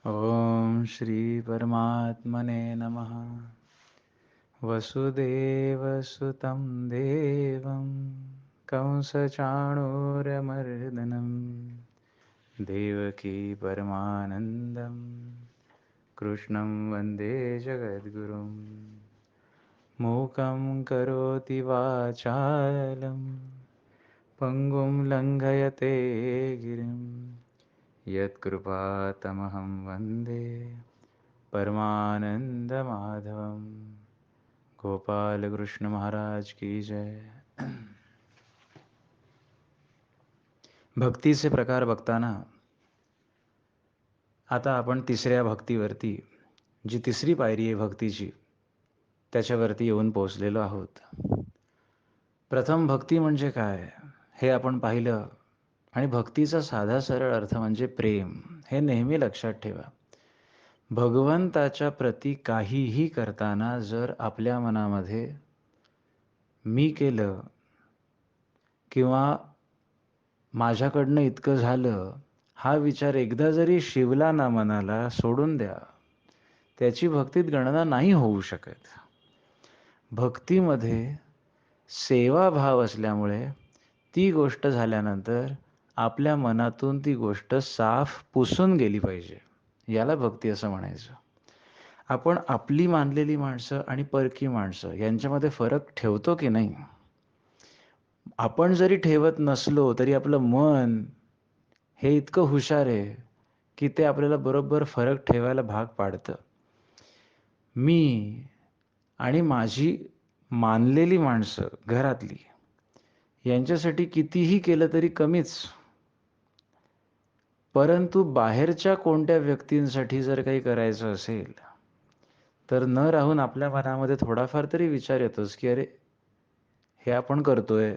ओम श्री परमात्मने नमः। वसुदेवसुतं देवं कंसचाणूरमर्दनं देवकी परमानन्दं कृष्णं वन्दे जगद्गुरुं। मूकं करोति वाचालं पङ्गुं लङ्घयते गिरिं यत्कृपातमहं वन्दे परमानंद माधवम। गोपाल कृष्ण महाराज की जय। भक्तीचे प्रकार बघताना आता आपण तिसऱ्या भक्तीवरती, जी तिसरी पायरी आहे भक्तीची, त्याच्यावरती येऊन पोहोचलेलो आहोत. प्रथम भक्ती म्हणजे काय हे आपण पाहिलं, आणि भक्तीचा साधा सरळ अर्थ म्हणजे प्रेम. हे नेहमी लक्षात ठेवा. भगवंताच्या प्रती काहीही करताना जर आपल्या मनामध्ये मी केलं किंवा माझ्याकडनं इतकं झालं हा विचार एकदा जरी शिवला ना मनाला, सोडून द्या, त्याची भक्तीत गणना नाही होऊ शकत. भक्तीमध्ये सेवाभाव असल्यामुळे ती गोष्ट झाल्यानंतर आपल्या मनातून ती गोष्ट साफ पुसून गेली पाहिजे. याला भक्ती असं म्हणायचं. आपण आपली मानलेली माणसं आणि परकी माणसं यांच्यामध्ये फरक ठेवतो की नाही? आपण जरी ठेवत नसलो तरी आपलं मन हे इतकं हुशार आहे की ते आपल्याला बरोबर फरक ठेवायला भाग पाडतं. मी आणि माझी मानलेली माणसं घरातली यांच्यासाठी कितीही केलं तरी कमीच. परंतु बाहेरच्या कोणत्या व्यक्तींसाठी जर काही करायचं असेल तर न राहून आपल्या मनामध्ये थोडाफार तरी विचार येतोच की अरे हे आपण करतोय.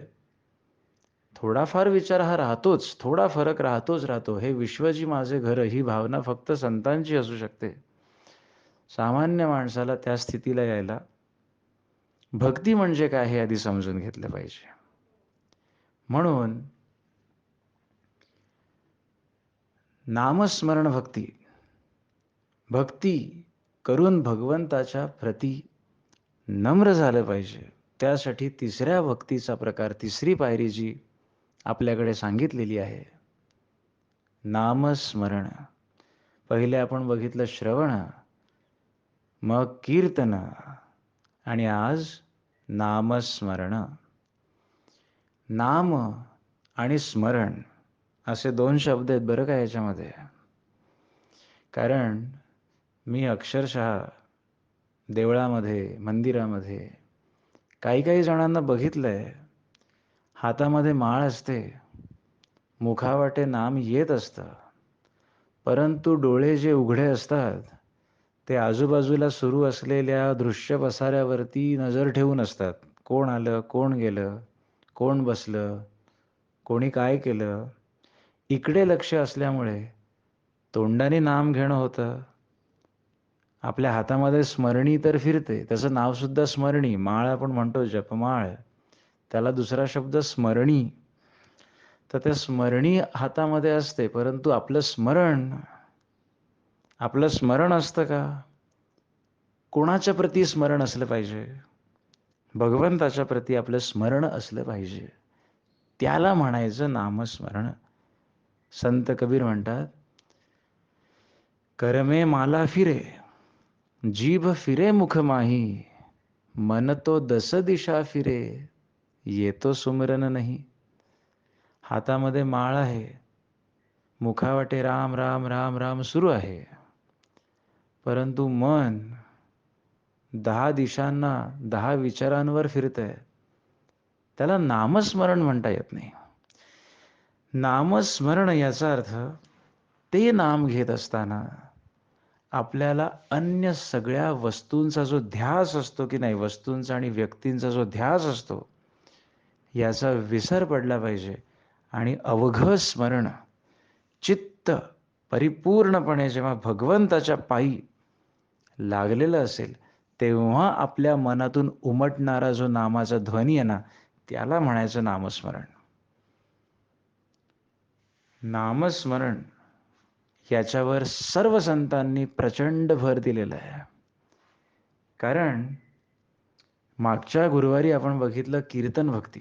थोडाफार विचार हा राहतोच, थोडा फरक राहतो. हे विश्व जी माझे घर, ही भावना फक्त संतांची असू शकते. सामान्य माणसाला त्या स्थितीला यायला भक्ती म्हणजे काय हे आधी समजून घेतलं पाहिजे. म्हणून नामस्मरण भक्ती, भक्ती करून भगवंताच्या प्रती नम्र झालं पाहिजे. त्यासाठी तिसऱ्या भक्तीचा प्रकार, तिसरी पायरी जी आपल्याकडे सांगितलेली आहे, नामस्मरण. पहिले आपण बघितलं श्रवण, मग कीर्तन, आणि आज नामस्मरण. नाम आणि स्मरण असे दोन शब्द आहेत बरं का याच्यामध्ये. कारण मी अक्षरशः देवळामध्ये, मंदिरामध्ये काही जणांना बघितलंय, हातामध्ये माळ असते, मुखावाटे नाम येत असतं, परंतु डोळे जे उघडे असतात ते आजूबाजूला सुरू असलेल्या दृश्य पसाऱ्यावरती नजर ठेवून असतात. कोण आलं, कोण गेलं, कोण बसलं, कोणी काय केलं, इकडे लक्ष असल्यामुळे तोंडाने नाम घेणं होतं. आपल्या हातामध्ये स्मरणी तर फिरते, त्याचं नाव सुद्धा स्मरणी. माळ आपण म्हणतो जपमाळ, त्याला दुसरा शब्द स्मरणी. तर त्या स्मरणी हातामध्ये असते, परंतु आपलं स्मरण असतं का? कोणाच्या प्रती स्मरण असलं पाहिजे? भगवंताच्या प्रती आपलं स्मरण असलं पाहिजे. त्याला म्हणायचं नामस्मरण. संत कबीर म्हणतात, करमे माला फिरे, जीभ फिरे मुख माही, मन तो दस दिशा फिरे, येतो सुमरन नाही. हातामध्ये माळ आहे, मुखावाटे राम राम राम राम सुरू आहे, परंतु मन 10 दिशांना, 10 विचारांवर फिरतंय. त्याला नामस्मरण म्हणता येत नाही. नामस्मरण याचा अर्थ ते नाम घेत असताना आपल्याला अन्य सगळ्या वस्तूंचा जो ध्यास असतो की नाही, वस्तूंचा आणि व्यक्तींचा जो ध्यास असतो, याचा विसर पडला पाहिजे. आणि अवघ स्मरण, चित्त परिपूर्णपणे जेव्हा भगवंताच्या पायी लागलेलं असेल, तेव्हा आपल्या मनातून उमटणारा जो नामाचा ध्वनी आहे ना, त्याला म्हणायचं नामस्मरण. नामस्मरण याच्यावर सर्व संतांनी प्रचंड भर दिलेला आहे. कारण मागच्या गुरुवारी आपण बघितलं कीर्तन भक्ती,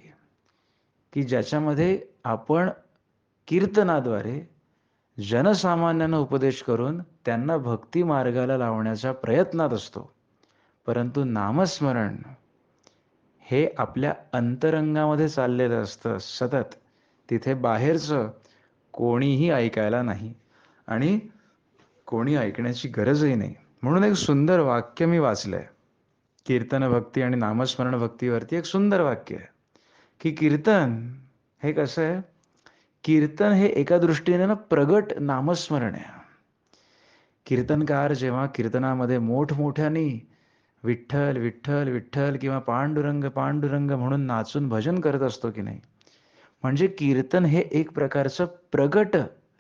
की ज्याच्यामध्ये आपण कीर्तनाद्वारे जनसामान्यांना उपदेश करून त्यांना भक्ती मार्गाला लावण्याच्या प्रयत्नात असतो. परंतु नामस्मरण हे आपल्या अंतरंगामध्ये चाललेलं असतं सतत. तिथे बाहेरचं कोणीही ऐकायला नाही आणि कोणी ऐकण्याची गरजही नाही. म्हणून एक सुंदर वाक्य मी वाचलंय कीर्तन भक्ती आणि नामस्मरण भक्तीवरती. एक सुंदर वाक्य आहे की कीर्तन हे कसं आहे, कीर्तन हे एका दृष्टीने ना प्रगट नामस्मरण आहे. कीर्तनकार जेव्हा कीर्तनामध्ये मोठमोठ्याने विठ्ठल विठ्ठल विठ्ठल किंवा पांडुरंग पांडुरंग म्हणून नाचून भजन करत असतो की नाही, म्हणजे कीर्तन हे एक प्रकारचं प्रगट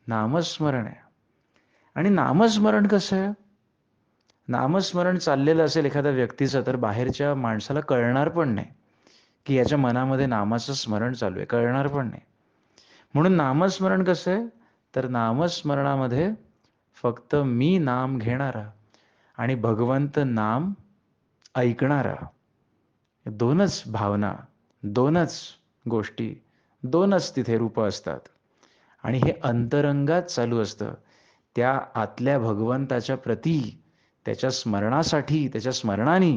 नामस्मरण आहे. आणि नामस्मरण कसं आहे, नामस्मरण चाललेलं असेल एखाद्या व्यक्तीचं तर बाहेरच्या माणसाला कळणार पण नाही की याच्या मनामध्ये नामाचं स्मरण चालू आहे, कळणार पण नाही. म्हणून नामस्मरण कसं आहे, तर नामस्मरणामध्ये फक्त मी नाम घेणारा आणि भगवंत नाम ऐकणारा, दोनच भावना, दोनच गोष्टी, दोनच तिथे रूप असतात. आणि हे अंतरंगात चालू असतं. त्या आतल्या भगवंताच्या प्रती, त्याच्या स्मरणासाठी, त्याच्या स्मरणाने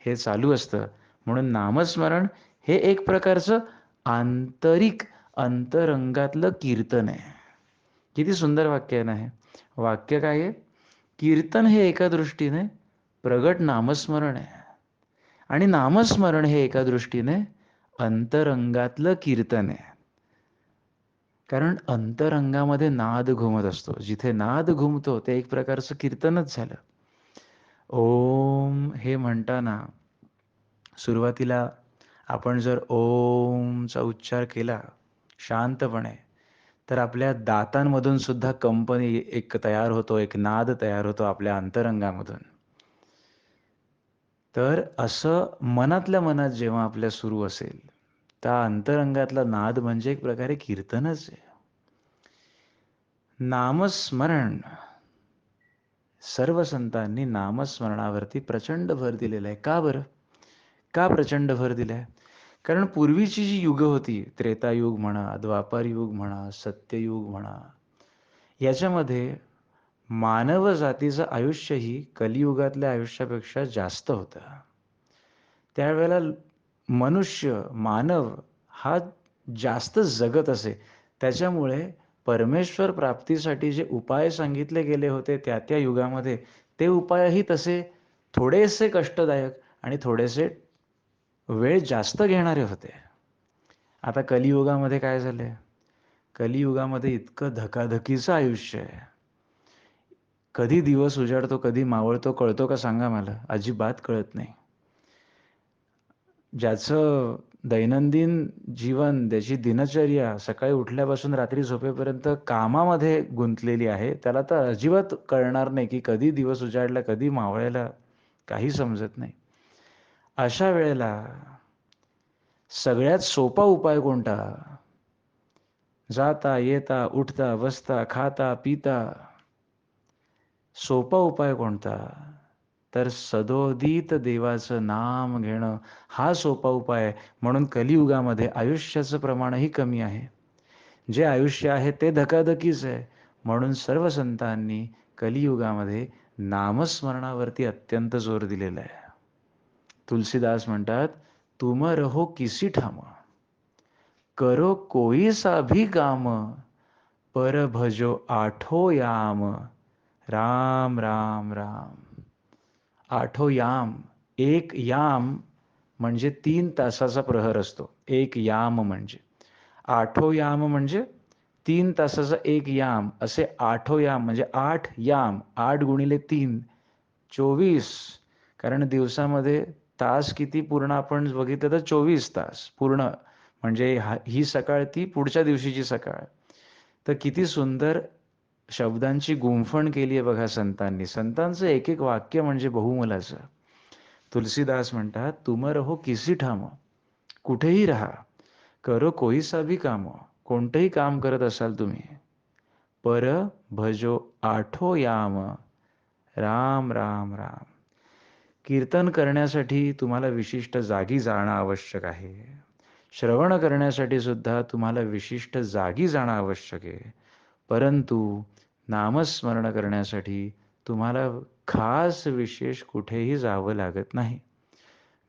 हे चालू असतं. म्हणून नामस्मरण हे एक प्रकारचं आंतरिक अंतरंगातलं कीर्तन आहे. किती सुंदर वाक्य आहे ना हे. वाक्य काय आहे, कीर्तन हे एका दृष्टीने प्रगट नामस्मरण आहे आणि नामस्मरण हे एका दृष्टीने अंतरंगातलं कीर्तन आहे. कारण अंतरंगामध्ये नाद घुमत असतो. जिथे नाद घुमतो ते एक प्रकारचं कीर्तनच झालं. ओम हे म्हणताना सुरुवातीला आपण जर ओमचा उच्चार केला शांतपणे, तर आपल्या दातांमधून सुद्धा कंपनी एक तयार होतो, एक नाद तयार होतो आपल्या अंतरंगामधून. तर असं मनातल्या मनात जेव्हा आपल्या सुरू असेल, त्या अंतरंगातला नाद म्हणजे एक प्रकारे कीर्तनच आहे. नामस्मरण, सर्व संतांनी नामस्मरणावरती प्रचंड भर दिलेला आहे. का बरं? का प्रचंड भर दिलाय? कारण पूर्वीची जी युग होती, त्रेतायुग म्हणा, द्वापार युग म्हणा, सत्ययुग म्हणा, याच्यामध्ये मानव जातीचं आयुष्यही कलियुगातल्या आयुष्यापेक्षा जास्त होतं. त्यावेळेला मनुष्य, मानव हा जास्त जगत असे. त्याच्यामुळे परमेश्वर प्राप्तीसाठी जे उपाय सांगितले गेले होते त्या त्या युगामध्ये, ते उपायही तसे थोडेसे कष्टदायक आणि थोडेसे वेळ जास्त घेणारे होते. आता कलियुगामध्ये काय झालंय? कलियुगामध्ये इतकं धकाधकीचं आयुष्य आहे. कधी दिवस उजाडतो, कधी मावळतो कळतो का सांगा मला? अजिबात कळत नाही. ज्याचं दैनंदिन जीवन, त्याची दिनचर्या सकाळी उठल्यापासून रात्री झोपेपर्यंत कामामध्ये गुंतलेली आहे, त्याला तर अजिबात कळणार नाही की कधी दिवस उजाडला, कधी मावळेला, काही समजत नाही. अशा वेळेला सगळ्यात सोपा उपाय कोणता? जाता, येता, उठता, बसता, खाता, पिता सोपा उपाय कोणता? तर सदोदित देवाचं नाम घेणं हा सोपा उपाय आहे. म्हणून कलियुगामध्ये आयुष्याचं प्रमाणही कमी आहे. जे आयुष्य आहे ते धकाधकीच आहे. म्हणून सर्व संतांनी कलियुगामध्ये नामस्मरणावरती अत्यंत जोर दिलेला आहे. तुलसीदास म्हणतात, तुम रहो किसी ठाम, करो कोई सा भी काम, पर भजो आठो याम, राम राम राम. आठो याम, एक याम म्हणजे 3 तासाचा प्रहर असतो. एक याम म्हणजे आठो याम म्हणजे 3 तासाचा एक याम. असे आठो याम म्हणजे 8 याम, 8 गुणिले 3 24. कारण दिवसामध्ये तास किती पूर्ण आपण बघितलं तर 24 तास पूर्ण. म्हणजे ही सकाळ ती पुढच्या दिवशीची सकाळ. तर किती सुंदर शब्दांची गुंफण केली आहे बघा संतांनी. संतांचं एक एक वाक्य म्हणजे बहुमोलाचं. तुलसीदास म्हणतात, तुम रहो किसी ठाम, कुठेही राहा, करो कोई सा भी काम, कोणतंही काम करत असाल तुम्ही, पर भजो आठो याम, राम राम राम. कीर्तन करण्यासाठी तुम्हाला विशिष्ट जागी जाणं आवश्यक आहे. श्रवण करण्यासाठी सुद्धा तुम्हाला विशिष्ट जागी जाणं आवश्यक आहे. परंतु नामस्मरण करण्यासाठी तुम्हाला खास विशेष कुठेही जावं लागत नाही.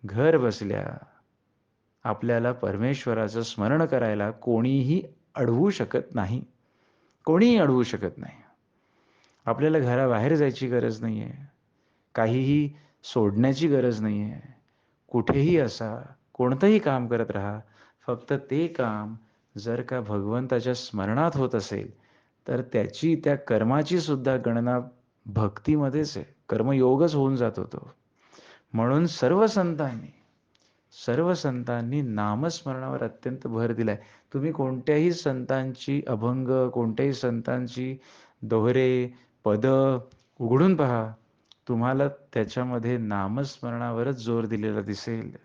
घर बसल्या आपल्याला परमेश्वराचं स्मरण करायला कोणीही अडवू शकत नाही. कोणीही अडवू शकत नाही. आपल्याला घराबाहेर जायची गरज नाही आहे. काहीही सोडण्याची गरज नाही आहे. कुठेही असा, कोणतंही काम करत राहा. फक्त ते काम जर का भगवंताच्या स्मरणात होत असेल, तर त्याची त्या कर्माची सुद्धा गणना भक्तीमध्येच आहे. कर्मयोगच होऊन जातो तो. म्हणून सर्व संतांनी नामस्मरणावर अत्यंत भर दिलाय. तुम्ही कोणत्याही संतांची अभंग, कोणत्याही संतांची दोहरे, पद उघडून पहा. तुम्हाला त्याच्यामध्ये नामस्मरणावरच जोर दिलेला दिसेल.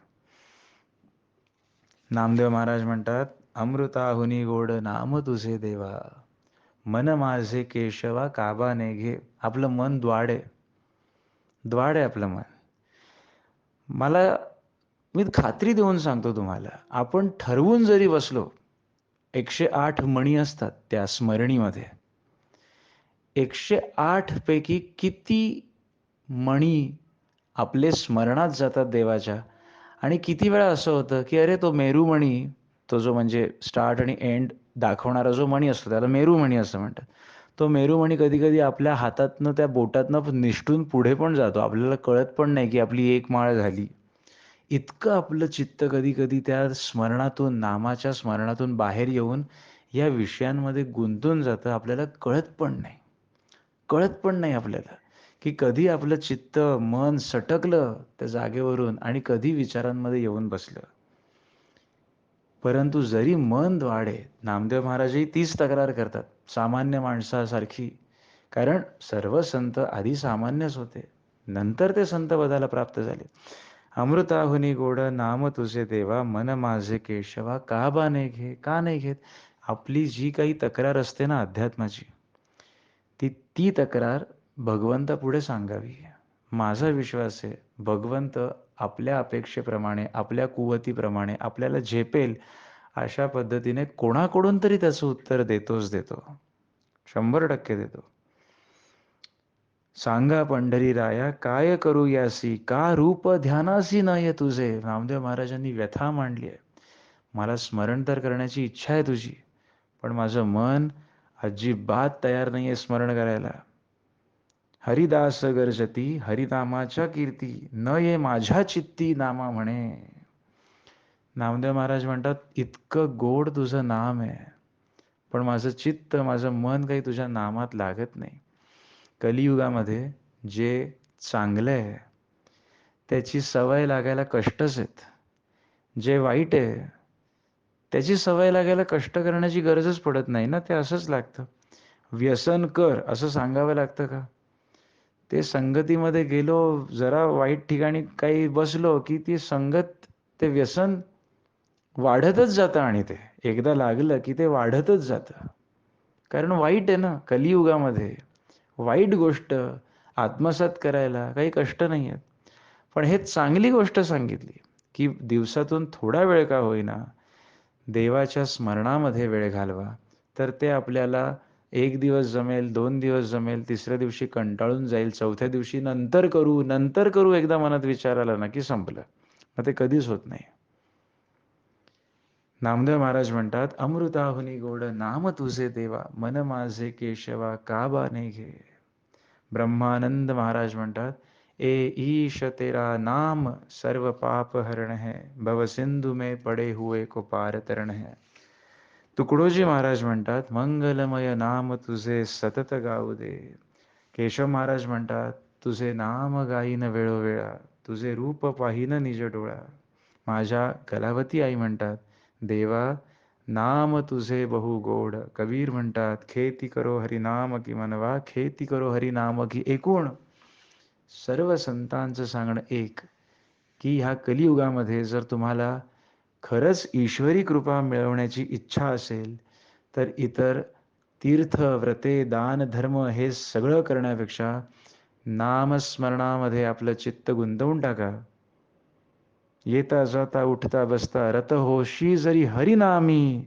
नामदेव महाराज म्हणतात, अमृताहुनी गोड नाम तुझे देवा, मन माझे केशवा काबाने घे. आपलं मन द्वाड आहे. द्वाड आहे आपलं मन. मी खात्री देऊन सांगतो तुम्हाला, आपण ठरवून जरी बसलो, 108 मणी असतात त्या स्मरणीमध्ये. 108 पैकी किती मणी आपले स्मरणात जातात देवाच्या, आणि किती वेळा असं होतं की अरे तो मेरूमणी, तो जो म्हणजे स्टार्ट आणि एंड दाखवणारा जो मणी असतो त्याला मेरूमणी असं म्हणतात. तो मेरूमणी कधी कधी आपल्या हातातनं, त्या बोटातनं निष्ठून पुढे पण जातो. आपल्याला कळत पण नाही की आपली एक माळ झाली. इतकं आपलं चित्त कधी कधी त्या स्मरणातून, नामाच्या स्मरणातून बाहेर येऊन या विषयांमध्ये गुंतून जातं. आपल्याला कळत पण नाही आपल्याला की कधी आपलं चित्त, मन सटकलं त्या जागेवरून आणि कधी विचारांमध्ये येऊन बसलं. परंतु जरी मन द्वाडे, नामदेव महाराजही तीच तक्रार करतात सामान्य माणसासारखी. कारण सर्व संत आधी सामान्यच होते, नंतर ते संत पदाला प्राप्त झाले. अमृताहुनी गोड नाम तुझे देवा, मन माझे केशवा का नाही घे, का नाही घेत. आपली जी काही तक्रार असते ना अध्यात्माची, ती तक्रार भगवंतापुढे सांगावी. माझा विश्वास आहे भगवंत आपल्या अपेक्षेप्रमाणे, आपल्या कुवतीप्रमाणे आपल्याला झेपेल अशा पद्धतीने कोणाकडून तरी त्याचं उत्तर देतोच देतो. 100% देतो. सांगा पंढरी राया काय करू यासी, का रूप ध्यानासी नये तुझे. नामदेव महाराजांनी व्यथा मांडली आहे. मला स्मरण तर करण्याची इच्छा आहे तुझी, पण माझं मन अजिबात तयार नाहीये स्मरण करायला. हरिदास गर्जती हरिनामाच्या कीर्ती, न ये माझ्या चित्ती नामा म्हणे. नामदेव महाराज म्हणतात, इतकं गोड तुझं नाम आहे, पण माझं चित्त, माझं मन काही तुझ्या नामात लागत नाही. कलियुगामध्ये जे चांगलं आहे त्याची सवय लागायला कष्टच आहेत. जे वाईट आहे त्याची सवय लागायला कष्ट करण्याची गरजच पडत नाही ना. ते असंच लागतं. व्यसन कर असं सांगावं लागतं का? ते संगतीमध्ये गेलो, जरा वाईट ठिकाणी काही बसलो की ती संगत, ते व्यसन वाढतच जातं. आणि ते एकदा लागलं की ते वाढतच जातं. कारण वाईट आहे ना. कलियुगामध्ये वाईट गोष्ट आत्मसात करायला काही कष्ट नाही आहेत. पण हे चांगली गोष्ट सांगितली की दिवसातून थोडा वेळ का होईना देवाच्या स्मरणामध्ये वेळ घालवा. तर ते आपल्याला 1 दिवस जमेल, 2 दिवस जमेल, तिसऱ्या दिवशी कंटाळून जाईल, चौथ्या दिवशी नंतर करू एकदा मनात विचार आला ना की संपलं. मग ते कधीच होत नाही. नामदेव महाराज म्हणतात, अमृताहुनी गोड नाम तुझे देवा, मन माझे केशवा का नाही घे. ब्रह्मानंद महाराज म्हणतात, ए ईश तेरा नाम सर्व पाप हरण है, भव सिंधु में पड़े हुए को पार तरण है. तुकडोजी महाराज म्हणतात, मंगलमय नाम तुझे सतत गाऊ दे. केशव महाराज म्हणतात, तुझे नाम गाईन वेळोवेळा, तुझे रूप पाहिन निज डोळा. माझ्या कलावती आई म्हणतात, देवा नाम तुझे बहु गोड. कबीर म्हणतात, खेती करो हरिनाम की मनवा, खेती करो हरिनाम की. एकूण सर्व संतांचं सांगणं एक, की ह्या कलियुगामध्ये जर तुम्हाला खरंच ईश्वरी कृपा मिळवण्याची इच्छा असेल तर इतर तीर्थ व्रते दान धर्म हे सगळं करण्यापेक्षा नामस्मरणामध्ये आपलं चित्त गुंतवून टाका. येता जाता उठता बसता रत होशी जरी हरिनामी,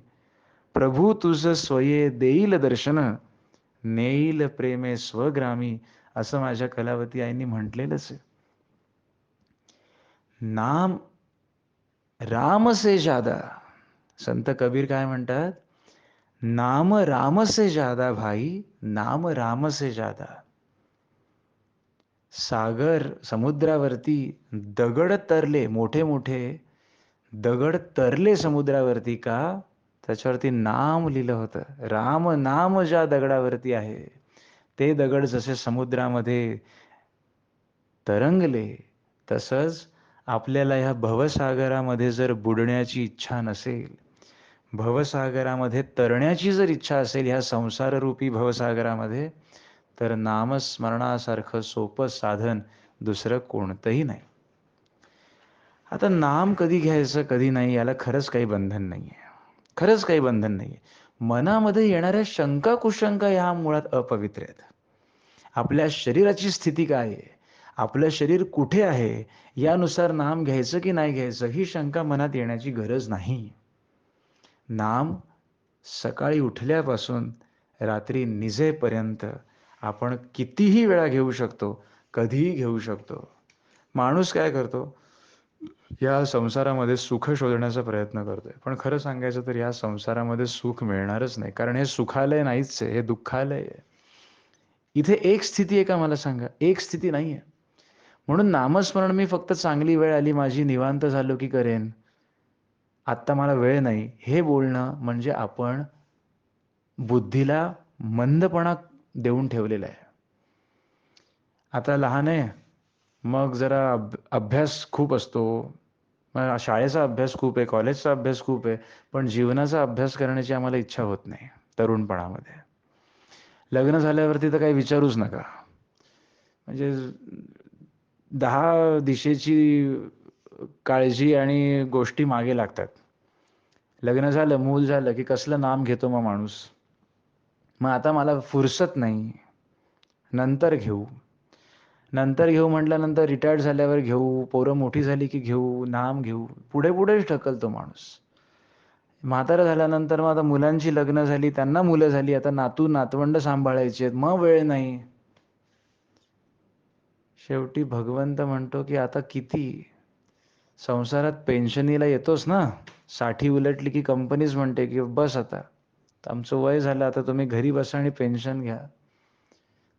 प्रभू तुझ स्वये देईल दर्शन, नेईल प्रेमे स्वग्रामी, असं माझ्या कलावती आईंनी म्हटलेलंच आहे. नाम राम से ज्यादा, संत कबीर काय म्हणतात? नाम राम से ज्यादा भाई, नाम राम से ज्यादा. सागर समुद्रावरती दगड तरले, मोठे मोठे दगड तरले समुद्रावरती का? त्याच्यावरती नाम लिहिलं होतं. राम नाम ज्या दगडावरती आहे, ते दगड जसे समुद्रामध्ये तरंगले, तसंच आपल्याला ह्या भवसागरामध्ये जर बुडण्याची इच्छा नसेल, भवसागरामध्ये तरण्याची जर इच्छा असेल, ह्या संसाररूपी भवसागरामध्ये, तर नामस्मरणासारखं सोपं साधन दुसरं कोणतंही नाही. आता नाम कधी घ्यायचं कधी नाही, याला खरंच काही बंधन नाहीये. खरंच काही बंधन नाहीये. मनामध्ये येणाऱ्या शंका कुशंका ह्या मुळात अपवित्र आहेत. आपल्या शरीराची स्थिती काय आहे, आपलं शरीर कुठे आहे, यानुसार नाम घ्यायचं की नाही घ्यायचं ही शंका मनात येण्याची गरज नाही. नाम सकाळी उठल्यापासून रात्री निजेपर्यंत आपण कितीही वेळा घेऊ शकतो, कधीही घेऊ शकतो. माणूस काय करतो? या संसारामध्ये सुख शोधण्याचा प्रयत्न करतोय, पण खरं सांगायचं तर या संसारामध्ये सुख मिळणारच नाही, कारण हे सुखालय नाहीच आहे, हे दुःखालय आहे. इथे एक स्थिती आहे का मला सांगा? एक स्थिती नाही आहे. म्हणून नामस्मरण मी फक्त चांगली वेळ आली माझी निवांत झालो की करेन, आत्ता मला वेळ नाही, हे बोलणं म्हणजे आपण बुद्धीला मंदपणा देऊन ठेवलेला आहे. आता लहान आहे, मग जरा अभ्यास खूप असतो, मग शाळेचा अभ्यास खूप आहे, कॉलेजचा अभ्यास खूप आहे, पण जीवनाचा अभ्यास करण्याची आम्हाला इच्छा होत नाही तरुणपणामध्ये. लग्न झाल्यावरती तर काही विचारूच नका. म्हणजे 10 दिशेची काळजी आणि गोष्टी मागे लागतात. लग्न झालं, मूल झालं की कसलं नाम घेतो मग माणूस. मग आता मला फुरसत नाही, नंतर घेऊ. नंतर घेऊ म्हटल्यानंतर रिटायर्ड झाल्यावर घेऊ, पोरं मोठी झाली की घेऊ, नाम घेऊ. पुढे पुढेच ढकलतो माणूस. म्हातारं झाल्यानंतर मग आता मुलांची लग्न झाली, त्यांना मुलं झाली, आता नातू नातवंड सांभाळायची आहेत, मग वेळ नाही. शेवटी भगवंत म्हणतो की आता किती? संसारात पेन्शनीला येतोस ना, 60 उलटली की कंपनीच म्हणते की बस आता, आमचं वय झालं, आता तुम्ही घरी बसा आणि पेन्शन घ्या.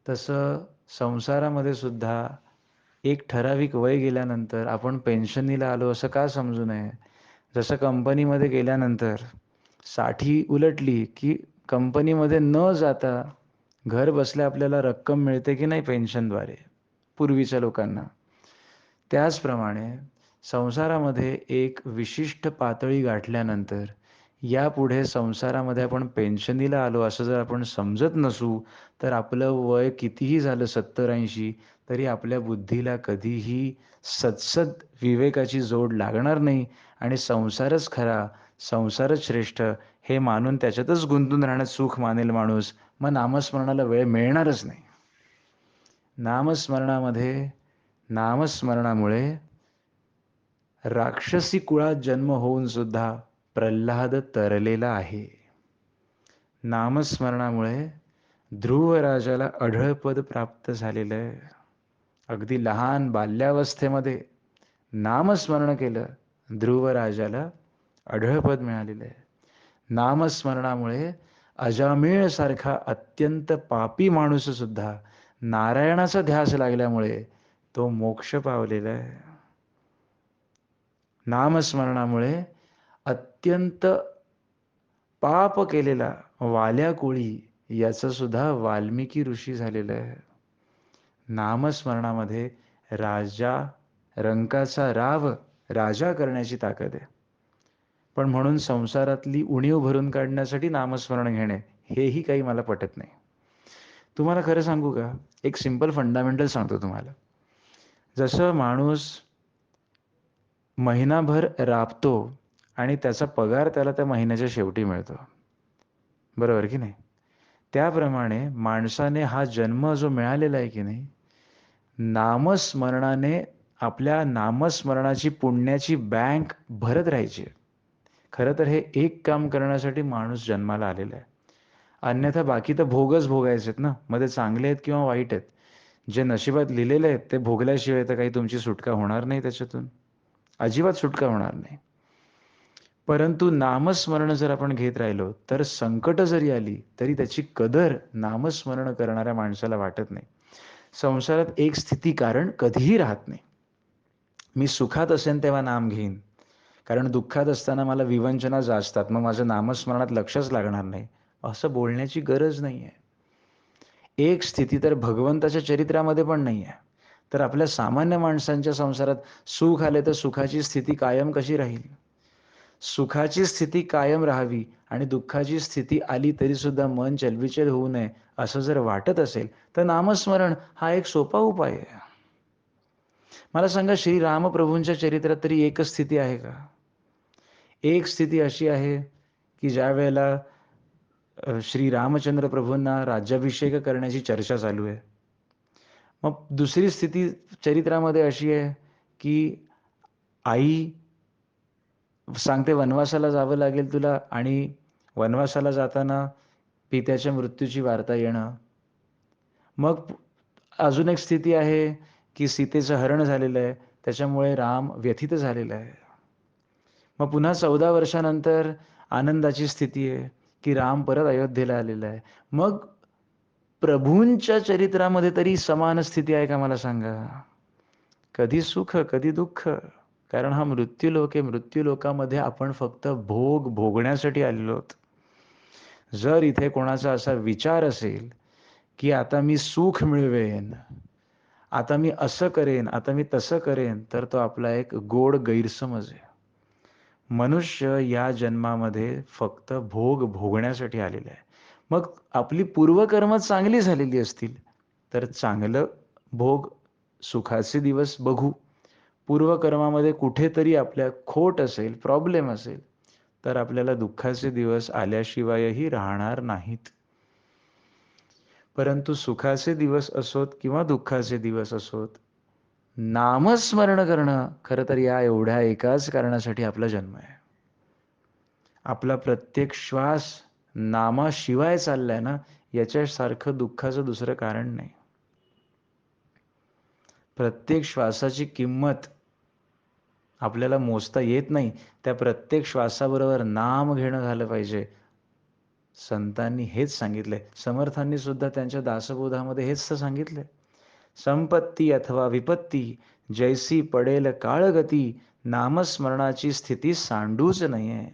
तसं संसारामध्ये सुद्धा एक ठराविक वय गेल्यानंतर आपण पेन्शनीला आलो असं का समजू नये? जसं कंपनीमध्ये गेल्यानंतर 60 उलटली की कंपनीमध्ये न जाता घर बसल्या आपल्याला रक्कम मिळते की नाही पेन्शनद्वारे, पूर्वीच्या लोकांना. त्याचप्रमाणे संसारामध्ये एक विशिष्ट पातळी गाठल्यानंतर यापुढे संसारामध्ये आपण पेन्शनीला आलो असं जर आपण समजत नसू, तर आपलं वय कितीही झालं 70-80 तरी आपल्या बुद्धीला कधीही सदसद विवेकाची जोड लागणार नाही आणि संसारच खरा, संसारच श्रेष्ठ हे मानून त्याच्यातच गुंतून राहण्यात सुख मानेल माणूस, मग नामस्मरणाला वेळ मिळणारच नाही. नामस्मरणामुळे राक्षसी कुळात जन्म होऊन सुद्धा प्रल्हाद तरलेला आहे. नामस्मरणामुळे ध्रुव राजाला अढळपद प्राप्त झालेलं आहे. अगदी लहान बाल्यावस्थेमध्ये नामस्मरण केलं, ध्रुव राजाला अढळपद मिळालेलं आहे. नामस्मरणामुळे अजामिळ सारखा अत्यंत पापी माणूस सुद्धा नारायणाचा ध्यास लागल्यामुळे तो मोक्ष पावलेला आहे. नामस्मरणामुळे अत्यंत पाप केलेला वाल्या कोळी याचं सुद्धा वाल्मिकी ऋषी झालेलं आहे. नामस्मरणामध्ये राजा रंकाचा राव राजा करण्याची ताकद आहे. पण म्हणून संसारातली उणीव भरून काढण्यासाठी नामस्मरण घेणे हेही काही मला पटत नाही. तुम्हाला खरं सांगू का? एक सिंपल फंडामेंटल सांगतो तुम्हाला. जसं माणूस महिनाभर राबतो आणि त्याचा पगार त्याला त्या महिन्याच्या शेवटी मिळतो, बरोबर की नाही? त्याप्रमाणे माणसाने हा जन्म जो मिळालेला आहे की नाही, नामस्मरणाने आपल्या नामस्मरणाची पुण्याची बँक भरत राहायची. खरं तर हे एक काम करण्यासाठी माणूस जन्माला आलेला आहे. अन्यथा बाकी तर भोगच भोगायचे ना, मध्ये चांगले आहेत किंवा वाईट आहेत. जे नशिबात लिहिलेले आहेत ते भोगल्याशिवाय तर काही तुमची सुटका होणार नाही त्याच्यातून. अजिबात सुटका होणार नाही. परंतु नामस्मरण जर आपण घेत राहिलो तर संकट जरी आली तरी त्याची कदर नामस्मरण करणाऱ्या माणसाला वाटत नाही. संसारात एक स्थिती कारण कधीही राहत नाही. मी सुखात असेन तेव्हा नाम घेईन, कारण दुःखात असताना मला विवंचना जास्तात, मग माझं नामस्मरणात लक्षच लागणार नाही, असं बोलण्याची गरज नाही आहे. एक स्थिती तर भगवंताच्या चरित्रामध्ये पण नाही आहे. तर आपल्या सामान्य माणसांच्या संसारात सुख आले तर सुखाची स्थिती कायम कशी राहील? सुखाची स्थिती कायम राहावी आणि दुःखाची स्थिती आली तरी सुद्धा मन चलबिचल होऊ नये असं जर वाटत असेल तर नामस्मरण हा एक सोपा उपाय आहे. मला सांगा, श्री रामप्रभूंच्या चरित्रात तरी एकच स्थिती आहे का? एक स्थिती अशी आहे की ज्या वेळेला श्री रामचंद्र प्रभूंना राज्याभिषेक करण्याची चर्चा चालू आहे. मग दुसरी स्थिती चरित्रामध्ये अशी आहे की आई सांगते वनवासाला जावं लागेल तुला, आणि वनवासाला जाताना पित्याच्या मृत्यूची वार्ता येणं. मग अजून एक स्थिती आहे की सीतेचं हरण झालेलं आहे, त्याच्यामुळे राम व्यथित झालेला आहे. मग पुन्हा 14 वर्षानंतर आनंदाची स्थिती आहे की राम परत अयोध्येला आलेला आहे. मग प्रभूंच्या चरित्रामध्ये तरी समान स्थिती आहे का मला सांगा? कधी सुख कधी दुःख. कारण हा मृत्यूलोक आहे. मृत्यूलोकामध्ये आपण फक्त भोग भोगण्यासाठी आलेलो आहोत. जर इथे कोणाचा असा विचार असेल की आता मी सुख मिळवेन, आता मी असं करेन, आता मी तसं करेन, तर तो आपला एक गोड गैरसमज आहे. मनुष्य या जन्मामध्ये फक्त भोग भोगण्यासाठी आलेला आहे. मग आपली पूर्वकर्म चांगली झालेली असतील तर चांगलं भोग सुखाचे दिवस बघू. पूर्वकर्मामध्ये कुठेतरी आपल्या खोट असेल, प्रॉब्लेम असेल, तर आपल्याला दुःखाचे दिवस आल्याशिवायही राहणार नाहीत. परंतु सुखाचे दिवस असोत किंवा दुःखाचे दिवस असोत, नामस्मरण करणं खरं तर या एवढ्या एकाच कारणासाठी आपला जन्म आहे. आपला प्रत्येक श्वास नामाशिवाय चाललाय ना, याच्यासारखं दुःखाचं दुसरं कारण नाही. प्रत्येक श्वासाची किंमत आपल्याला मोजता येत नाही. त्या प्रत्येक श्वासाबरोबर नाम घेणं झालं पाहिजे. संतांनी हेच सांगितलंय. समर्थांनी सुद्धा त्यांच्या दासबोधामध्ये हेच तर सांगितलंय. संपत्ती अथवा विपत्ती जैसी पडेल काळगती, नामस्मरणाची स्थिती सांडूच नये.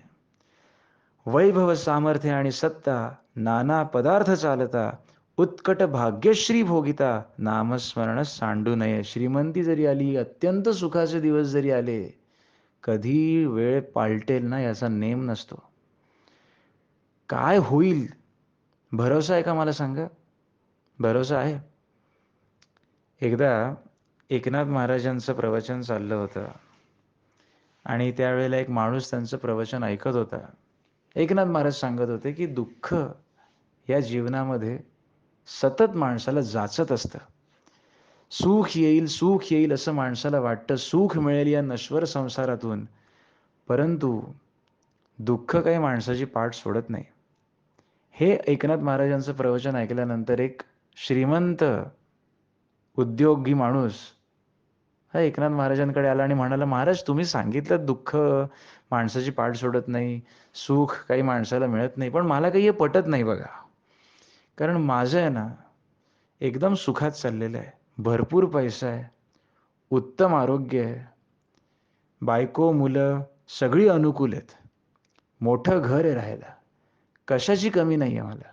वैभव सामर्थ्य आणि सत्ता नाना पदार्थ चालता, उत्कट भाग्यश्री भोगिता, नामस्मरण सांडू नये. श्रीमंती जरी आली, अत्यंत सुखाचे दिवस जरी आले, कधी वेळ पालटेल ना याचा नेम नसतो. काय होईल भरोसा आहे का मला सांगा? भरोसा आहे? एकदा एकनाथ महाराजांचं प्रवचन चाललं होतं आणि त्यावेळेला एक माणूस त्यांचं प्रवचन ऐकत होता. एकनाथ महाराज सांगत होते की दुःख या जीवनामध्ये सतत माणसाला जाचत असतं. सुख येईल असं माणसाला वाटतं, सुख मिळेल या नश्वर संसारातून, परंतु दुःख काही माणसाची पाठ सोडत नाही. हे एकनाथ महाराजांचं प्रवचन ऐकल्यानंतर एक श्रीमंत उद्योगी माणूस हा एकनाथ महाराजांकडे आला आणि म्हणाला, महाराज तुम्ही सांगितलं दुःख माणसाची पाठ सोडत नाही, सुख काही माणसाला मिळत नाही, पण मला काही हे पटत नाही बघा. कारण माझं आहे ना एकदम सुखात चाललेलं आहे, भरपूर पैसा आहे, उत्तम आरोग्य आहे, बायको मुलं सगळी अनुकूल आहेत, मोठं घर आहे राहायला, कशाची कमी नाही आहे मला.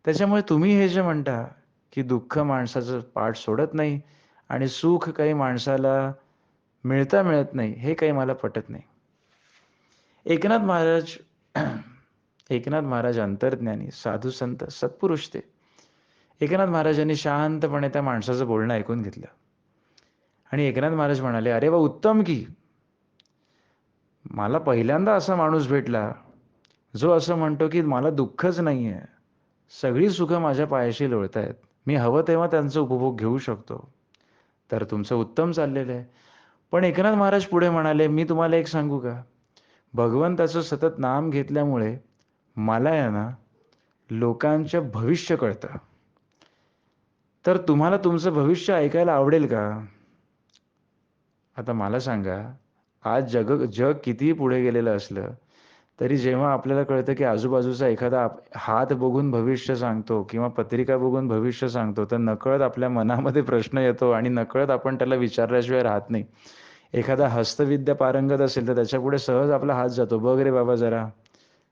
त्याच्यामुळे तुम्ही हे जे म्हणता की दुःख माणसाचं पाठ सोडत नाही आणि सुख काही माणसाला मिळत नाही, हे काही मला पटत नाही. एकनाथ महाराज एकनाथ महाराज अंतर्ज्ञानी साधू संत सत्पुरुष ते. एकनाथ महाराजांनी शांतपणे त्या माणसाचं बोलणं ऐकून घेतलं आणि एकनाथ महाराज म्हणाले, अरे वा उत्तम की, मला पहिल्यांदा असा माणूस भेटला जो असं म्हणतो की मला दुःखच नाहीये, सगळी सुखं माझ्या पायाशी लोळतायत. मी हवं तेव्हा त्यांचा उपभोग घेऊ शकतो. तर तुमचं उत्तम चाललेलं आहे. पण एकनाथ महाराज पुढे म्हणाले, "मी तुम्हाला एक सांगू का? भगवंताचं सतत नाम घेतल्यामुळे मला आहे ना, लोकांचं भविष्य कळतं. तर तुम्हाला तुमचं भविष्य ऐकायला आवडेल का?" आता मला सांगा, आज जग कितीही पुढे गेलेलं असलं, तरी जेव्हा आपल्याला कळतं की आजूबाजूचा एखादा हात बघून भविष्य सांगतो किंवा पत्रिका बघून भविष्य सांगतो, तर नकळत आपल्या मनामध्ये प्रश्न येतो आणि नकळत आपण त्याला विचारल्याशिवाय राहत नाही. एखादा हस्तविद्या पारंगत असेल, तर त्याच्यापुढे सहज आपला हात जातो. "बघ रे बाबा जरा,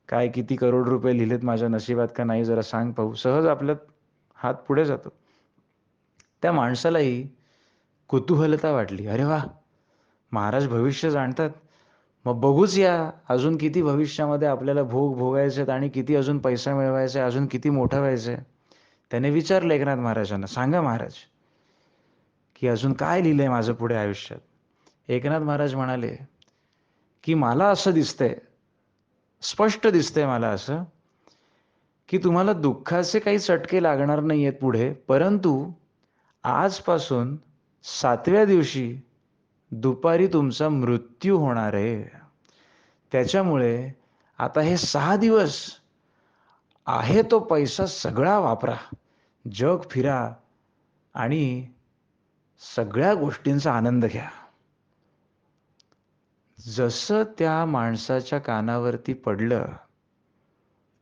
काय किती करोड रुपये लिहिलेत माझ्या नशिबात का नाही जरा सांग पाहू." सहज आपला हात पुढे जातो. त्या माणसालाही कुतूहलता वाटली. "अरे वाह! महाराज भविष्य जाणतात. मग बघूच या, अजून किती भविष्यामध्ये आपल्याला भोग भोगायचे आहेत आणि किती अजून पैसा मिळवायचा आहे, अजून किती मोठं व्हायचं आहे." त्याने विचारलं एकनाथ महाराजांना, "सांगा महाराज, की अजून काय लिहिलंय माझं पुढे आयुष्यात?" एकनाथ महाराज म्हणाले, की "मला असं दिसतंय, स्पष्ट दिसतंय मला असं, की तुम्हाला दुःखाचे काही चटके लागणार नाहीयेत पुढे, परंतु आजपासून 7व्या दिवशी दुपारी तुमचा मृत्यू होणार आहे. त्याच्यामुळे आता हे 6 दिवस आहे तो पैसा सगळा वापरा. जग फिरा आणि सगळ्या गोष्टींचा आनंद घ्या." जसं त्या माणसाच्या कानावरती पडलं,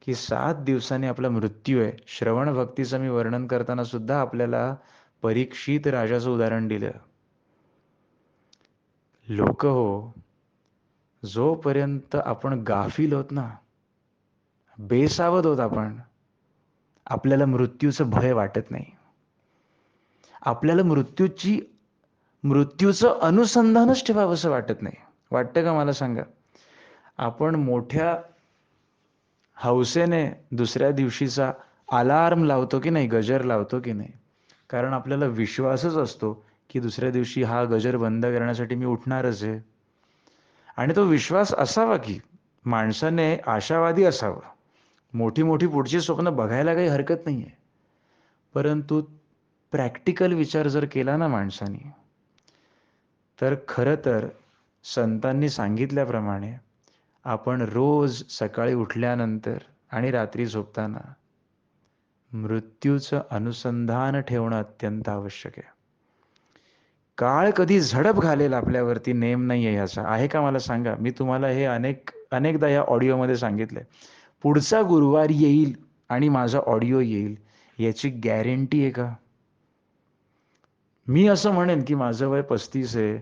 की 7 दिवसांनी आपला मृत्यू आहे. श्रवण भक्तीचं मी वर्णन करताना सुद्धा आपल्याला परीक्षित राजाचं उदाहरण दिलं. लोकं हो, जोपर्यंत आपण गाफील होत ना, बेसावध होत आपण, आपल्याला मृत्यूचं भय वाटत नाही. आपल्याला मृत्यूचं अनुसंधानच ठेवावंसं वाटत नाही. वाटतं का मला सांगा? आपण मोठ्या हौसेने दुसऱ्या दिवशीचा अलार्म लावतो की नाही, गजर लावतो की नाही? कारण आपल्याला विश्वासच असतो, की दुसऱ्या दिवशी हा गजर बंद करण्यासाठी मी उठणारच आहे. आणि तो विश्वास असावा की माणसाने आशावादी असावं. मोठी-मोठी पुढची स्वप्न बघायला काही हरकत नाहीये. परंतु प्रॅक्टिकल विचार जर केला ना माणसाने, तर खरं तर संतांनी सांगितल्याप्रमाणे आपण रोज सकाळी उठल्यानंतर आणि रात्री झोपताना मृत्यूचं अनुसंधान ठेवणं अत्यंत आवश्यक आहे. काळ कधी झडप घालेल आपल्यावरती नेम नाहीये ह्याचा. आहे का मला सांगा? मी तुम्हाला हे अनेकदा या ऑडिओमध्ये सांगितलंय. पुढचा गुरुवार येईल आणि माझा ऑडिओ येईल याची गॅरंटी आहे का? मी असं म्हणेन, की माझं वय 35 आहे.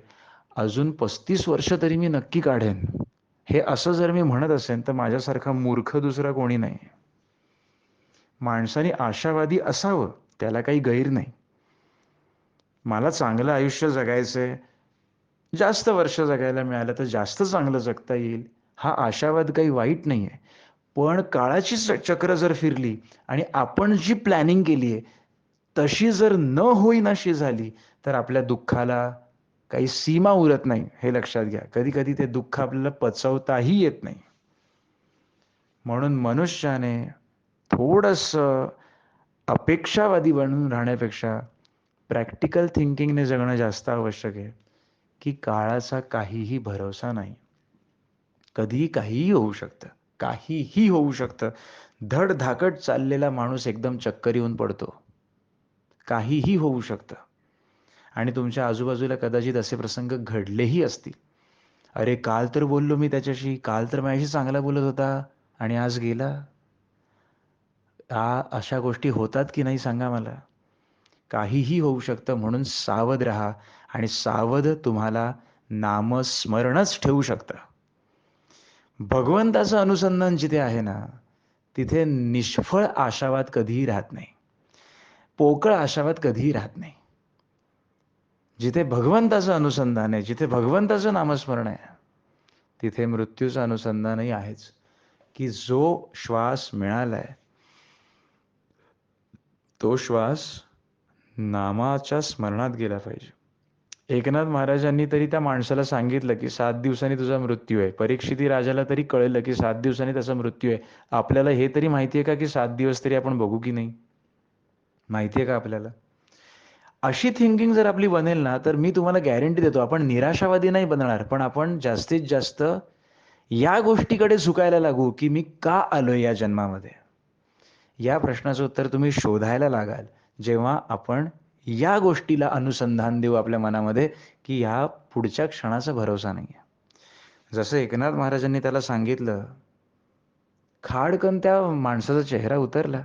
अजून 35 वर्ष तरी मी नक्की काढेन. हे असं जर मी म्हणत असेन, तर माझ्यासारखा मूर्ख दुसरा कोणी नाही. माणसाने आशावादी असावं, त्याला काही गैर नाही. मला चांगलं आयुष्य जगायचंय, जास्त वर्ष जगायला मिळालं तर जास्त चांगलं जगता येईल, हा आशावाद काही वाईट नाहीये. पण काळाची चक्र जर फिरली आणि आपण जी प्लॅनिंग केली आहे, तशी जर न होईनाशी झाली, तर आपल्या दुःखाला काही सीमा उरत नाही, हे लक्षात घ्या. कधी-कधी ते दुःख आपल्याला पचवताही येत नाही. म्हणून मनुष्याने थोडंसं अपेक्षावादी बनून राहण्यापेक्षा प्रॅक्टिकल थिंकिंगने जगणं जास्त आवश्यक आहे, की काळाचा काहीही भरवसा नाही. कधीही काहीही होऊ शकतं. काहीही होऊ शकतं. धडधाकट चाललेला माणूस एकदम चक्कर येऊन पडतो. काहीही होऊ शकतं. आणि तुमच्या आजूबाजूला कदाचित असे प्रसंग घडलेही असतील. "अरे, काल तर बोललो मी त्याच्याशी, काल तर माझ्याशी चांगला बोलत होता आणि आज गेला." अशा गोष्टी होतात की नाही सांगा मला? काहीही होऊ शकतं म्हणून सावध राहा आणि सावध तुम्हाला नामस्मरणच ठेवू शकतं. भगवंताचं अनुसंधान जिथे आहे ना, तिथे निष्फळ आशावाद कधीही राहत नाही. पोकळ आशावाद कधीही राहत नाही. जिथे भगवंताचं अनुसंधान आहे, जिथे भगवंताचं नामस्मरण आहे, तिथे मृत्यूचं अनुसंधानही आहेच. की जो श्वास मिळालाय, तो श्वास नामाच्या स्मरणात गेला पाहिजे. एकनाथ महाराजांनी तरी त्या माणसाला सांगितलं की 7 दिवसांनी तुझा मृत्यू आहे. परीक्षिती राजाला तरी कळलं की 7 दिवसांनी त्याचा मृत्यू आहे. आपल्याला हे तरी माहिती आहे का की 7 दिवस तरी आपण बघू की नाही? माहिती आहे का आपल्याला? अशी थिंकिंग जर आपली बनेल ना, तर मी तुम्हाला गॅरंटी देतो, आपण निराशावादी नाही बनणार, पण आपण जास्तीत जास्त या गोष्टीकडे झुकायला लागू, की मी का आलोय या जन्मामध्ये? या प्रश्नाचं उत्तर तुम्ही शोधायला लागाल, जेव्हा आपण या गोष्टीला अनुसंधान देऊ आपल्या मनामध्ये, की ह्या पुढच्या क्षणाचा भरोसा नाहीये. जसं एकनाथ महाराजांनी त्याला सांगितलं, खाडकन त्या माणसाचा चेहरा उतरला.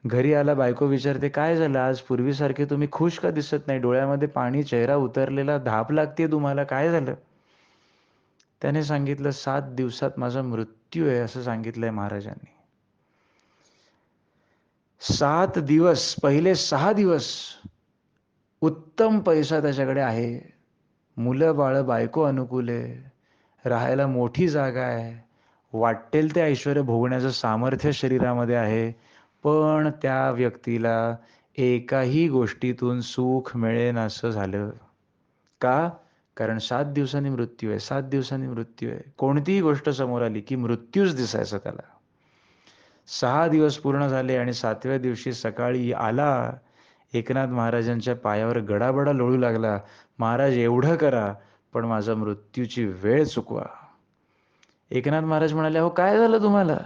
घरी आला, बायको विचारते, "काय झालं आज? पूर्वीसारखे तुम्ही खुश का दिसत नाही? डोळ्यामध्ये पाणी, चेहरा उतरलेला, धाप लागतेय तुम्हाला, काय झालं?" त्याने सांगितलं, "7 दिवसात माझा मृत्यू आहे," असं सांगितलंय महाराजांनी. 7 दिवस, पहिले 6 दिवस उत्तम पैसा त्याच्याकडे आहे. मुलं-बाळं, बायको अनुकूल आहे. राहायला मोठी जागा आहे. वाट्टेल ते ऐश्वर्य भोगण्याचं सामर्थ्य शरीरामध्ये आहे. पण त्या व्यक्तीला एकाही गोष्टीतून सुख मिळेनासं झालं. का? कारण 7 दिवसांनी मृत्यू आहे, 7 दिवसांनी मृत्यू आहे. कोणतीही गोष्ट समोर आली, की मृत्यूच दिसायचा त्याला. 6 दिवस पूर्ण झाले आणि 7व्या दिवशी सकाळी आला. एकनाथ महाराजांच्या पायावर गडाबडा लोळू लागला. "महाराज एवढं करा, पण माझा मृत्यूची वेळ चुकवा." एकनाथ महाराज म्हणाले, "अहो काय झालं तुम्हाला?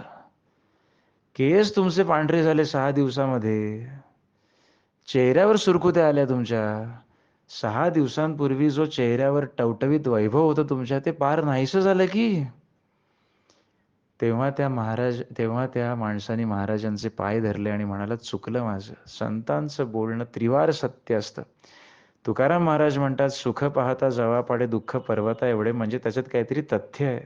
केस तुमचे पांढरे झाले 6 दिवसामध्ये. चेहऱ्यावर सुरकुत्या आल्या तुमच्या. 6 दिवसांपूर्वी जो चेहऱ्यावर टवटवीत वैभव होतं तुमच्या, ते पार नाहीसं झालं की." तेव्हा त्या माणसाने महाराजांचे पाय धरले आणि म्हणाला, "चुकलं माझं." संतांचं बोलणं त्रिवार सत्य असतं. तुकाराम महाराज म्हणतात, "सुख पाहता जवा पाडे दुःख पर्वता एवढे." म्हणजे त्याच्यात काहीतरी तथ्य आहे.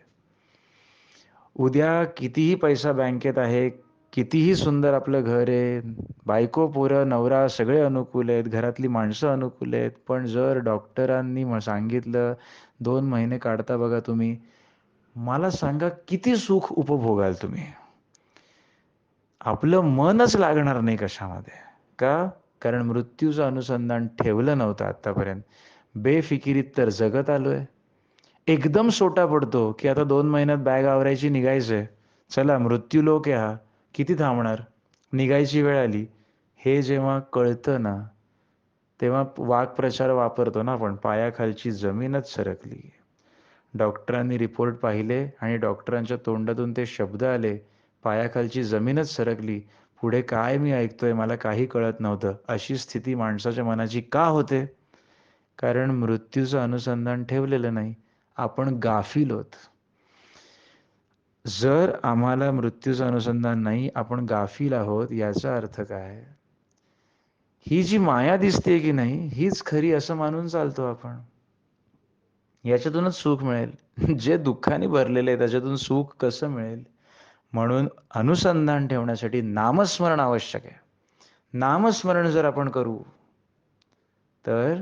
उद्या कितीही पैसा बँकेत आहे, कितीही सुंदर आपलं घर आहे, बायको, पोरं, नवरा सगळे अनुकूल आहेत, घरातली माणसं अनुकूल आहेत. पण जर डॉक्टरांनी सांगितलं 2 महिने काढता बघा तुम्ही, मला सांगा किती सुख उपभोगाल तुम्ही? आपलं मनच लागणार नाही कशामध्ये. का? कारण मृत्यूचं अनुसंधान ठेवलं नव्हतं आत्तापर्यंत. बेफिकिरीत तर जगत आलोय. एकदम सोटा पडतो, की आता 2 महिन्यात बॅग आवरायची निघायचंय. चला मृत्यू लोक आहे हा. किती थांबणार? निघायची वेळ आली. हे जेव्हा कळतं ना, तेव्हा वाक्प्रचार वापरतो ना आपण, पायाखालची जमीनच सरकली. डॉक्टरांनी रिपोर्ट पाहिले आणि डॉक्टरांच्या तोंडातून ते शब्द आले, पायाखालची जमीनच सरकली. पुढे काय मी ऐकतोय मला काही कळत नव्हतं. अशी स्थिती माणसाच्या मनाची का होते? कारण मृत्यूचं अनुसंधान ठेवलेलं नाही. आपण गाफील आहोत. जर आम्हाला मृत्यूचं अनुसंधान नाही, आपण गाफील आहोत, याचा अर्थ काय? ही जी माया दिसते की नाही, हीच खरी असं मानून चालतो आपण. याच्यातूनच सुख मिळेल. जे दुःखाने भरलेलं आहे त्याच्यातून सुख कसं मिळेल? म्हणून अनुसंधान ठेवण्यासाठी नामस्मरण आवश्यक आहे. नामस्मरण जर आपण करू, तर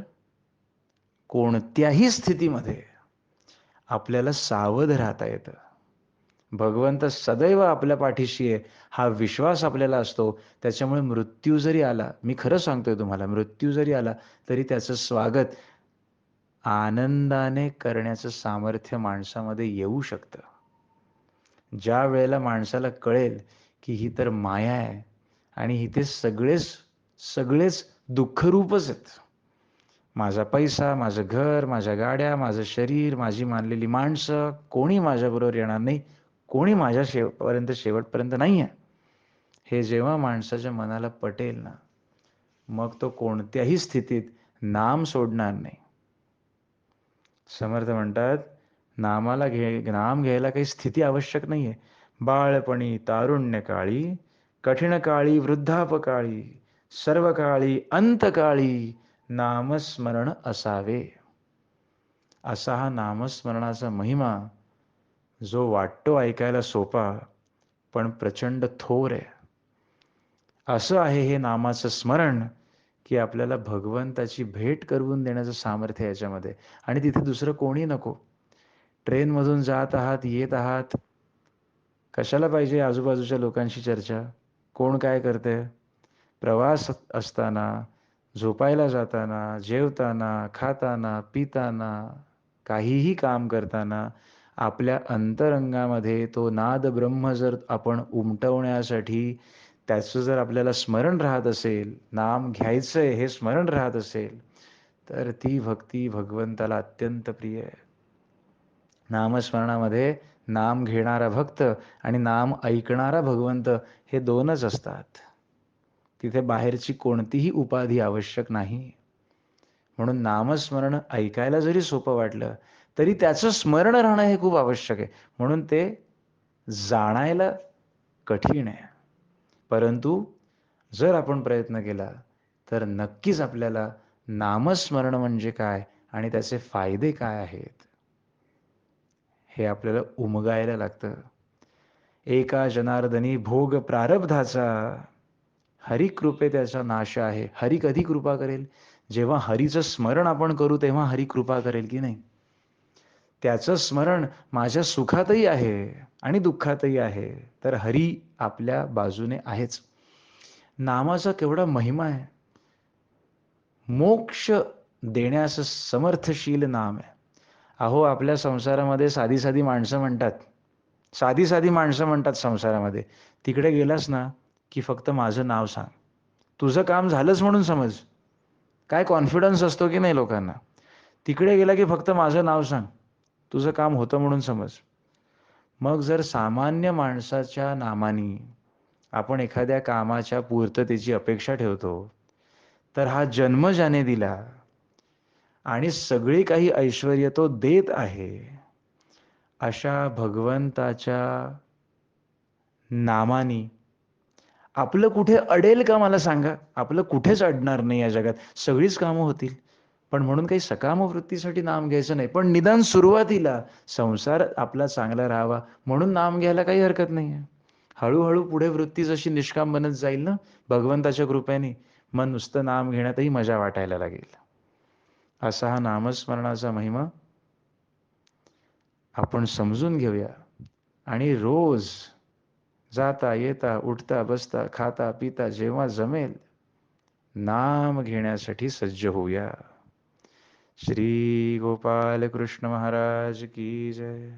कोणत्याही स्थितीमध्ये आपल्याला सावध राहता येतं. भगवंत सदैव आपल्या पाठीशी आहे, हा विश्वास आपल्याला असतो. त्याच्यामुळे मृत्यू जरी आला, मी खरं सांगतोय तुम्हाला, मृत्यू जरी आला, तरी त्याचं स्वागत आनंदाने करण्याचं सामर्थ्य माणसामध्ये येऊ शकतं. ज्या वेळेला माणसाला कळेल, की ही तर माया आहे आणि इथे सगळेच सगळेच दुःखरूपच आहेत. माझा पैसा, माझं घर, माझ्या गाड्या, माझं शरीर, माझी मानलेली माणसं, कोणी माझ्याबरोबर येणार नाही. कोणी माझ्या शेवटपर्यंत नाही आहे. हे जेव्हा माणसाच्या मनाला पटेल ना, मग तो कोणत्याही स्थितीत नाम सोडणार नाही. समर्थ म्हणतात, नाम घ्यायला काही स्थिती आवश्यक नाहीये. बाळपणी, तारुण्यकाळी, कठीण काळी, वृद्धापकाळी, सर्व काळी, अंतकाळी नामस्मरण असावे. असा हा नामस्मरणाचा महिमा जो वाटतो ऐकायला सोपा, पण प्रचंड थोर आहे. असं आहे हे नामाचं स्मरण, की आपल्याला भगवंताची भेट करून देण्याचं सामर्थ्य याच्यामध्ये. आणि तिथे दुसरं कोणी नको. ट्रेनमधून जात आहात, येत आहात, कशाला पाहिजे आजूबाजूच्या लोकांशी चर्चा? कोण काय करतंय? प्रवास असताना झोपायला जाताना, जेवताना, खाताना, पिताना, काहीही काम करताना आपल्या अंतरंगामध्ये तो नाद ब्रह्म जर आपण उमटवण्यासाठी त्याचं जर आपल्याला स्मरण राहत असेल, नाम घ्यायचंय हे स्मरण राहत असेल, तर ती भक्ती भगवंताला अत्यंत प्रिय आहे. नामस्मरणामध्ये नाम घेणारा भक्त आणि नाम ऐकणारा भगवंत हे दोनच असतात. तिथे बाहेरची कोणतीही उपाधी आवश्यक नाही. म्हणून नामस्मरण ऐकायला जरी सोपं वाटलं तरी त्याचं स्मरण राहणं हे खूप आवश्यक आहे. म्हणून ते जाणायला कठीण आहे. परंतु जर आपण प्रयत्न केला तर नक्कीच आपल्याला नामस्मरण म्हणजे काय आणि त्याचे फायदे काय आहेत हे आपल्याला उमगायला लागतं. एका जनार्दनी भोग प्रारब्धाचा, हरी कृपे त्याचा नाश आहे. हरी कधी कृपा करेल? जेव्हा हरीचं स्मरण आपण करू तेव्हा हरी कृपा करेल की नाही? त्याचं स्मरण माझ्या सुखातही आहे आणि दुःखातही आहे. तर हरी आपल्या बाजूने आहेच. नामाचा केवढा महिमा आहे. मोक्ष देण्यास समर्थशील नाम आहे. अहो, आपल्या संसारामध्ये साधी साधी माणसं म्हणतात, साधी साधी माणसं म्हणतात संसारामध्ये, तिकडे गेलास ना की फक्त माझं नाव सांग, तुझं काम झालंच म्हणून समज. काय कॉन्फिडन्स असतो की नाही लोकांना. तिकडे गेला की फक्त माझं नाव सांग, तुझं काम होतं म्हणून समज. मग जर सामान्य माणसाच्या नामानी आपण एखाद्या कामाच्या पूर्ततेची अपेक्षा ठेवतो, तर हा जन्म ज्याने दिला आणि सगळी काही ऐश्वर्य तो देत आहे, अशा भगवंताच्या नामानी आपलं कुठे अडेल का मला सांगा? आपलं कुठेच अडणार नाही या जगात. सगळीच कामं होतील. पण म्हणून काही सकाम वृत्तीसाठी नाम घ्यायचं नाही. पण निदान सुरुवातीला संसार आपला चांगला राहावा म्हणून नाम घ्यायला काही हरकत नाही आहे. हळूहळू पुढे वृत्ती जशी निष्काम बनत जाईल ना भगवंताच्या कृपेने, मग नुसतं नाम घेण्यातही मजा वाटायला लागेल. असा हा नामस्मरणाचा महिमा आपण समजून घेऊया आणि रोज जाता येता उठता बसता खाता पिता जेव्हा जमेल नाम घेण्यासाठी सज्ज होऊया. श्री गोपाल कृष्ण महाराज की जय.